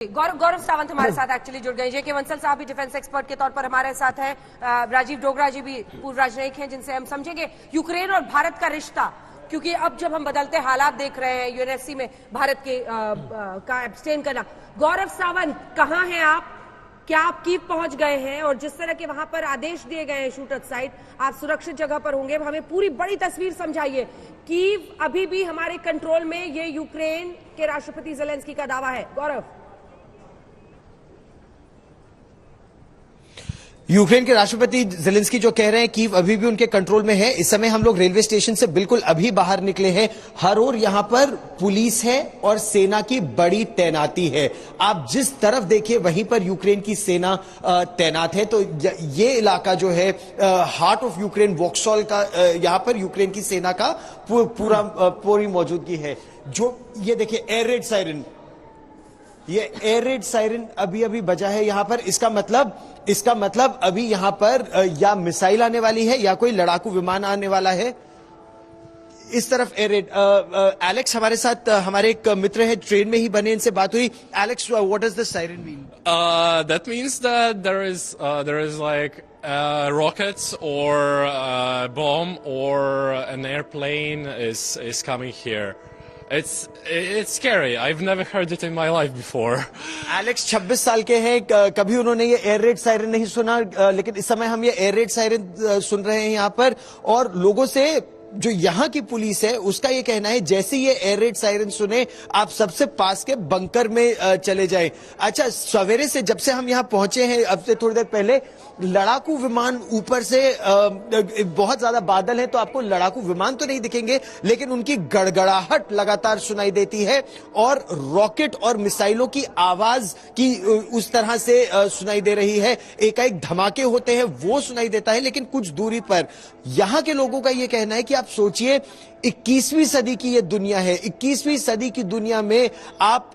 गौरव सावंत हमारे साथ एक्चुअली जुड़ गए। जेके वंसल साहब भी डिफेंस एक्सपर्ट के तौर पर हमारे साथ हैं। राजीव डोगरा जी भी पूर्व राजनयिक हैं, जिनसे हम समझेंगे यूक्रेन और भारत का रिश्ता, क्योंकि अब जब हम बदलते हालात देख रहे हैं यूएनएससी में भारत के का एब्सटेन करना। गौरव सावंत, कहाँ हैं आप? क्या आप कीव पहुंच गए हैं? और जिस तरह के वहां पर आदेश दिए गए हैं शूट साइड, आप सुरक्षित जगह पर होंगे, हमें पूरी बड़ी तस्वीर समझाइए। कीव अभी भी हमारे कंट्रोल में, ये यूक्रेन के राष्ट्रपति ज़ेलेंस्की का दावा है। गौरव, यूक्रेन के राष्ट्रपति ज़ेलेंस्की जो कह रहे हैं कीव अभी भी उनके कंट्रोल में है। इस समय हम लोग रेलवे स्टेशन से बिल्कुल अभी बाहर निकले हैं। हर ओर यहां पर पुलिस है और सेना की बड़ी तैनाती है। आप जिस तरफ देखिए वहीं पर यूक्रेन की सेना तैनात है। तो ये इलाका जो है हार्ट ऑफ यूक्रेन, वॉक्सॉल का, यहां पर यूक्रेन की सेना का पूरी मौजूदगी है। जो ये देखिए एयर रेड सायरन, ये एयर रेड सायरन अभी अभी बजा है यहां पर। इसका मतलब अभी यहां पर या मिसाइल आने वाली है या कोई लड़ाकू विमान आने वाला है। इस तरफ एयर रेड। एलेक्स हमारे साथ, हमारे एक मित्र है, ट्रेन में ही बने, इनसे बात हुई। Alex, what does the siren mean? That means that there is like rockets or a bomb or an airplane is coming here. It's scary. I've never heard it in my life before. Alex 26 साल के हैं, कभी उन्होंने ये air raid siren नहीं सुना, लेकिन इस समय हम ये एयर रेड सायरन सुन रहे हैं यहाँ पर। और लोगों से, जो यहाँ की पुलिस है, उसका ये कहना है जैसे ये एयर रेड सायरन सुने आप सबसे पास के बंकर में चले जाएं। अच्छा, सवेरे से जब से हम यहाँ पहुंचे हैं, अब से थोड़ी देर पहले लड़ाकू विमान ऊपर से, बहुत ज्यादा बादल है तो आपको लड़ाकू विमान तो नहीं दिखेंगे, लेकिन उनकी गड़गड़ाहट लगातार सुनाई देती है और रॉकेट और मिसाइलों की आवाज की उस तरह से सुनाई दे रही है। एकाएक धमाके होते हैं वो सुनाई देता है, लेकिन कुछ दूरी पर। यहां के लोगों का यह कहना है कि आप सोचिए 21वीं सदी की यह दुनिया है। 21वीं सदी की दुनिया में आप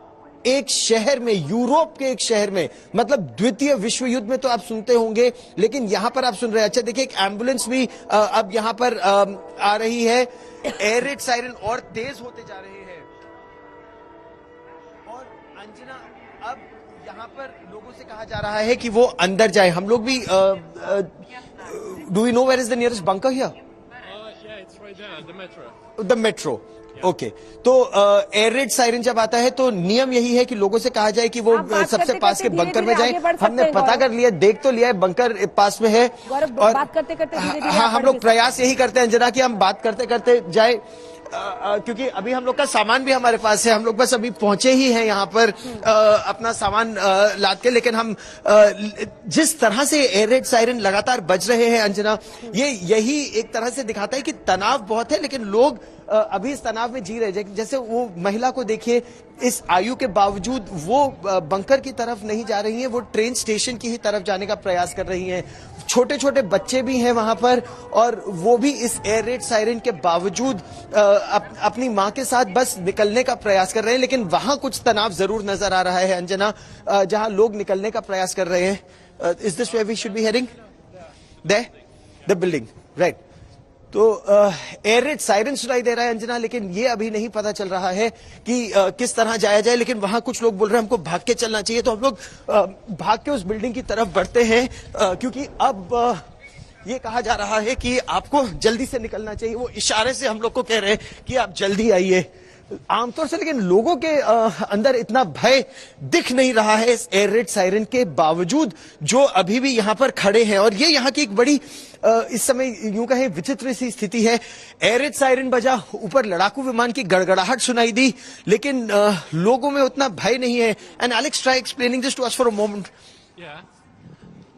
एक शहर में, यूरोप के एक शहर में, मतलब द्वितीय विश्व युद्ध में तो आप सुनते होंगे, लेकिन यहां पर आप सुन रहे हैं। अच्छा देखिए, एक एम्बुलेंस भी अब यहां पर आ रही है। एयर रेड सायरन और तेज होते जा रहे हैं। और अंजना, अब यहां पर लोगों से कहा जा रहा है कि वो अंदर जाए। हम लोग भी, do you know where is the nearest bunker here? Yeah, it's right there, the metro. The metro. Okay, तो एयर रेड सायरन जब आता है तो नियम यही है कि लोगों से कहा जाए कि वो सबसे पास के बंकर में जाए। हमने पता कर लिया, देख तो लिया है, बंकर पास में है। और बात करते करते हाँ, हम लोग प्रयास यही करते हैं अंजना कि हम बात करते करते जाए, क्योंकि अभी हम लोग का सामान भी हमारे पास है। हम लोग बस अभी पहुंचे ही हैं यहाँ पर अपना सामान लाद के। लेकिन हम जिस तरह से एयर रेड सायरन लगातार बज रहे हैं अंजना, ये यही एक तरह से दिखाता है कि तनाव बहुत है, लेकिन लोग अभी इस तनाव में जी रहे हैं। जैसे वो महिला को देखिए, इस आयु के बावजूद वो बंकर की तरफ नहीं जा रही हैं, वो ट्रेन स्टेशन की ही तरफ जाने का प्रयास कर रही हैं। छोटे छोटे बच्चे भी हैं वहां पर, और वो भी इस एयर रेड सायरन के बावजूद अपनी मां के साथ बस निकलने का प्रयास कर रहे हैं। लेकिन वहां कुछ तनाव जरूर नजर आ रहा है अंजना, जहां लोग निकलने का प्रयास कर रहे हैं। Is this where we should be heading? There, the building, right. तो एयर रेड सायरन सुनाई दे रहा है अंजना, लेकिन ये अभी नहीं पता चल रहा है कि किस तरह जाया जाए। लेकिन वहां कुछ लोग बोल रहे हैं हमको भाग के चलना चाहिए, तो हम लोग भाग के उस बिल्डिंग की तरफ बढ़ते हैं, क्योंकि अब ये कहा जा रहा है कि आपको जल्दी से निकलना चाहिए। वो इशारे से हम लोग को कह रहे हैं कि आप जल्दी आइए आमतौर से। लेकिन लोगों के अंदर इतना भय दिख नहीं रहा है इस एयर रेड सायरन के बावजूद, जो अभी भी यहां पर खड़े हैं। और ये यहां की एक बड़ी, इस समय यूं कहें, विचित्र सी स्थिति है। एयर रेड सायरन बजा, ऊपर लड़ाकू विमान की गड़गड़ाहट सुनाई दी, लेकिन लोगों में उतना भय नहीं है। And Alex, try explaining this to us for a moment.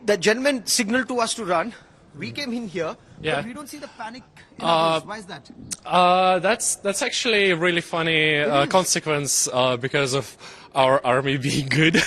The gentleman signal to us to run. We came in here, but we don't see the panic in others. Why is that? That's actually a really funny consequence because of our army being good.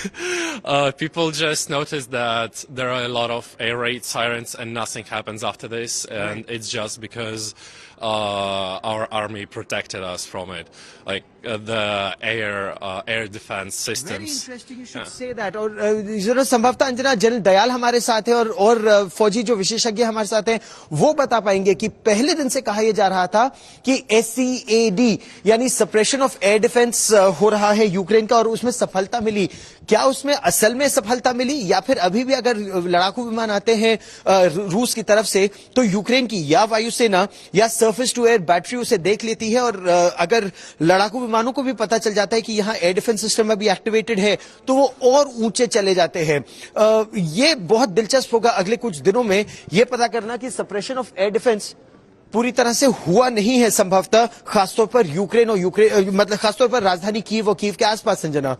People just notice that there are a lot of air raid sirens and nothing happens after this, and it's just because our army protected us from it, like the air defense systems. Very interesting you should say that. और संभवतः Anjana, general Dayal हमारे साथ है और फौजी जो विशेषज्ञ हमारे साथ हैं, वो बता पाएंगे कि पहले दिन से कहा यह जा रहा था कि SEAD यानी सप्रेशन ऑफ एयर डिफेंस हो रहा है यूक्रेन का, और उसमें सफलता मिली। क्या उसमें असल में सफलता मिली, या फिर अभी भी अगर लड़ाकू विमान आते हैं रूस की तरफ से तो यूक्रेन की या वायुसेना या सरफेस टू एयर बैटरी उसे देख लेती है, और अगर लड़ाकू विमानों को भी पता चल जाता है कि यहां एयर डिफेंस सिस्टम अभी एक्टिवेटेड है तो वो और ऊंचे चले जाते हैं। ये बहुत दिलचस्प होगा अगले कुछ दिनों में यह पता करना कि सप्रेशन ऑफ एयर डिफेंस पूरी तरह से हुआ नहीं है संभवतः, खासतौर पर यूक्रेन और मतलब खासतौर पर राजधानी कीव और कीव के आसपास। संजना।